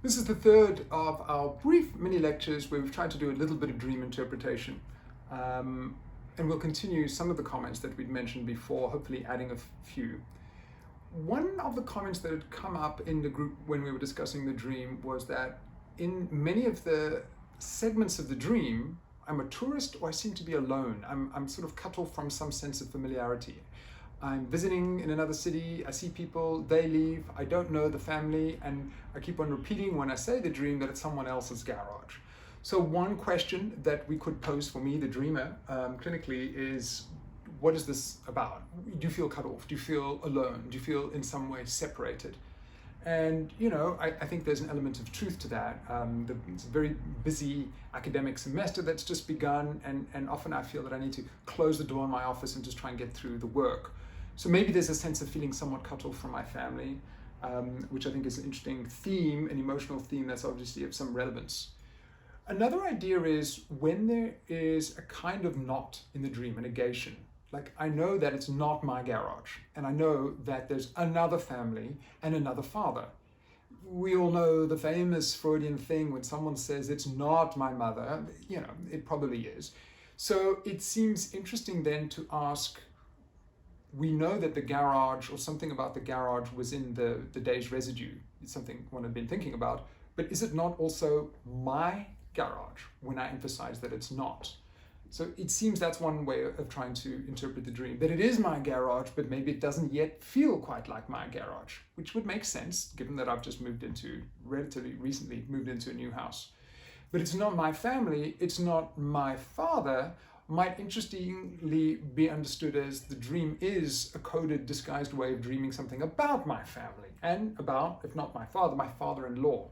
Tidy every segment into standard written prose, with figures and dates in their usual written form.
This is the third of our brief mini lectures where we've tried to do a little bit of dream interpretation. And we'll continue some of the comments that we'd mentioned before, hopefully adding a few. One of the comments that had come up in the group when we were discussing the dream was that in many of the segments of the dream, I'm a tourist or I seem to be alone. I'm sort of cut off from some sense of familiarity. I'm visiting in another city, I see people, they leave, I don't know the family, and I keep on repeating when I say the dream that it's someone else's garage. So one question that we could pose for me, the dreamer, clinically is, what is this about? Do you feel cut off? Do you feel alone? Do you feel in some way separated? And, I think there's an element of truth to that. It's a very busy academic semester that's just begun, and often I feel that I need to close the door in my office and just try and get through the work. So maybe there's a sense of feeling somewhat cut off from my family, which I think is an interesting theme, an emotional theme that's obviously of some relevance. Another idea is when there is a kind of not in the dream, a negation. Like, I know that it's not my garage, and I know that there's another family and another father. We all know the famous Freudian thing when someone says it's not my mother, it probably is. So it seems interesting then to ask, we know that the garage or something about the garage was in the day's residue. It's something one had been thinking about, but is it not also my garage when I emphasize that it's not? So it seems that's one way of trying to interpret the dream, that it is my garage, but maybe it doesn't yet feel quite like my garage, which would make sense given that I've just relatively recently moved into a new house. But it's not my family, it's not my father, might interestingly be understood as the dream is a coded, disguised way of dreaming something about my family and about, if not my father, my father-in-law.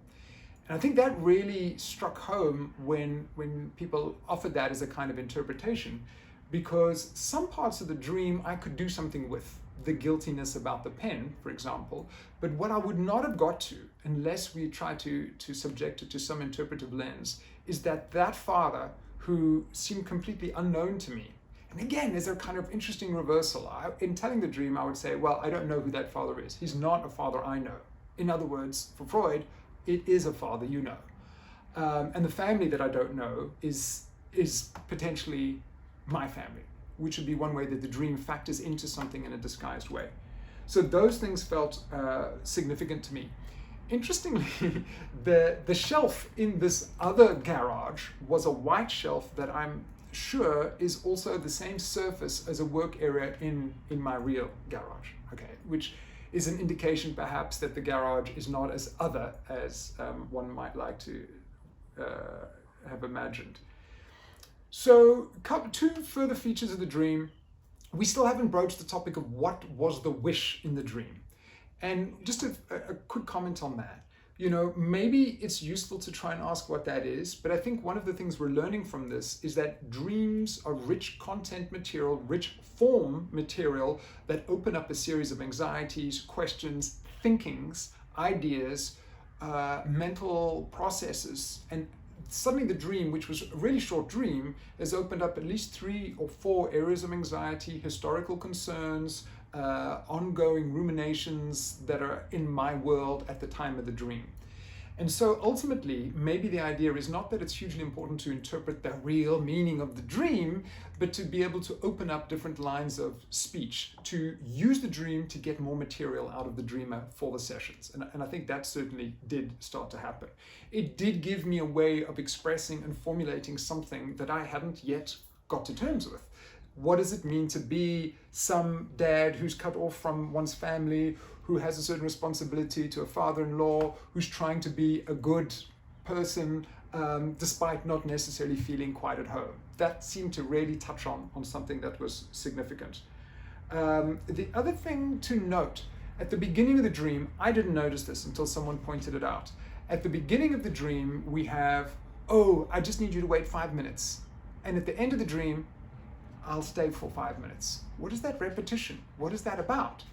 And I think that really struck home when people offered that as a kind of interpretation, because some parts of the dream I could do something with, the guiltiness about the pen, for example, but what I would not have got to, unless we try to subject it to some interpretive lens, is that father who seemed completely unknown to me. And again, there's a kind of interesting reversal. In telling the dream, I would say, well, I don't know who that father is. He's not a father I know. In other words, for Freud, it is a father you know. And the family that I don't know is potentially my family, which would be one way that the dream factors into something in a disguised way. So those things felt significant to me. Interestingly, the shelf in this other garage was a white shelf that I'm sure is also the same surface as a work area in my real garage, okay, which is an indication perhaps that the garage is not as other as one might like to have imagined. So, two further features of the dream. We still haven't broached the topic of what was the wish in the dream. And just a quick comment on that. Maybe it's useful to try and ask what that is, but I think one of the things we're learning from this is that dreams are rich content material, rich form material that open up a series of anxieties, questions, thinkings, ideas, mental processes, and suddenly the dream, which was a really short dream, has opened up at least 3 or 4 areas of anxiety, historical concerns, ongoing ruminations that are in my world at the time of the dream. And so ultimately, maybe the idea is not that it's hugely important to interpret the real meaning of the dream, but to be able to open up different lines of speech, to use the dream to get more material out of the dreamer for the sessions. And I think that certainly did start to happen. It did give me a way of expressing and formulating something that I hadn't yet got to terms with. What does it mean to be some dad who's cut off from one's family, who has a certain responsibility to a father-in-law, who's trying to be a good person, despite not necessarily feeling quite at home? That seemed to really touch on something that was significant. The other thing to note, at the beginning of the dream, I didn't notice this until someone pointed it out. At the beginning of the dream, we have, oh, I just need you to wait 5 minutes. And at the end of the dream, I'll stay for 5 minutes. What is that repetition? What is that about?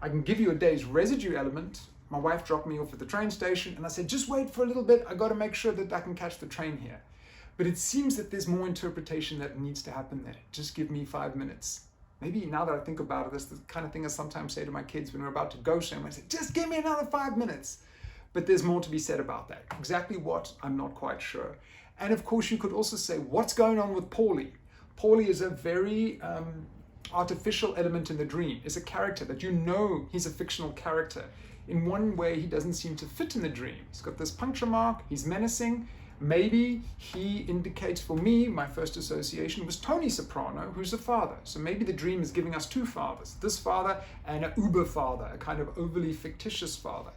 I can give you a day's residue element. My wife dropped me off at the train station and I said, just wait for a little bit. I got to make sure that I can catch the train here. But it seems that there's more interpretation that needs to happen there. Just give me 5 minutes. Maybe now that I think about it, that's the kind of thing I sometimes say to my kids when we're about to go somewhere. I say, just give me another 5 minutes. but there's more to be said about that. Exactly what, I'm not quite sure. And of course, you could also say, what's going on with Paulie? Paulie is a very artificial element in the dream, is a character that you know he's a fictional character. In one way, he doesn't seem to fit in the dream. He's got this puncture mark, he's menacing. Maybe he indicates, for me, my first association was Tony Soprano, who's the father. So maybe the dream is giving us two fathers, this father and an uber father, a kind of overly fictitious father.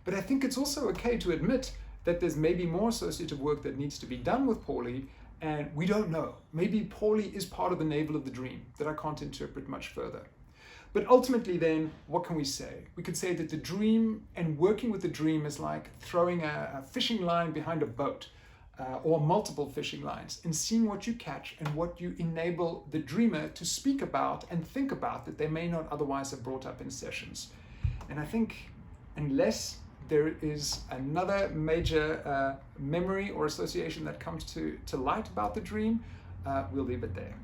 But I think it's also okay to admit that there's maybe more associative work that needs to be done with Paulie, and we don't know. Maybe Paulie is part of the navel of the dream that I can't interpret much further. But ultimately then, what can we say? We could say that the dream and working with the dream is like throwing a fishing line behind a boat, or multiple fishing lines, and seeing what you catch and what you enable the dreamer to speak about and think about that they may not otherwise have brought up in sessions. And I think unless there is another major memory or association that comes to light about the dream, we'll leave it there.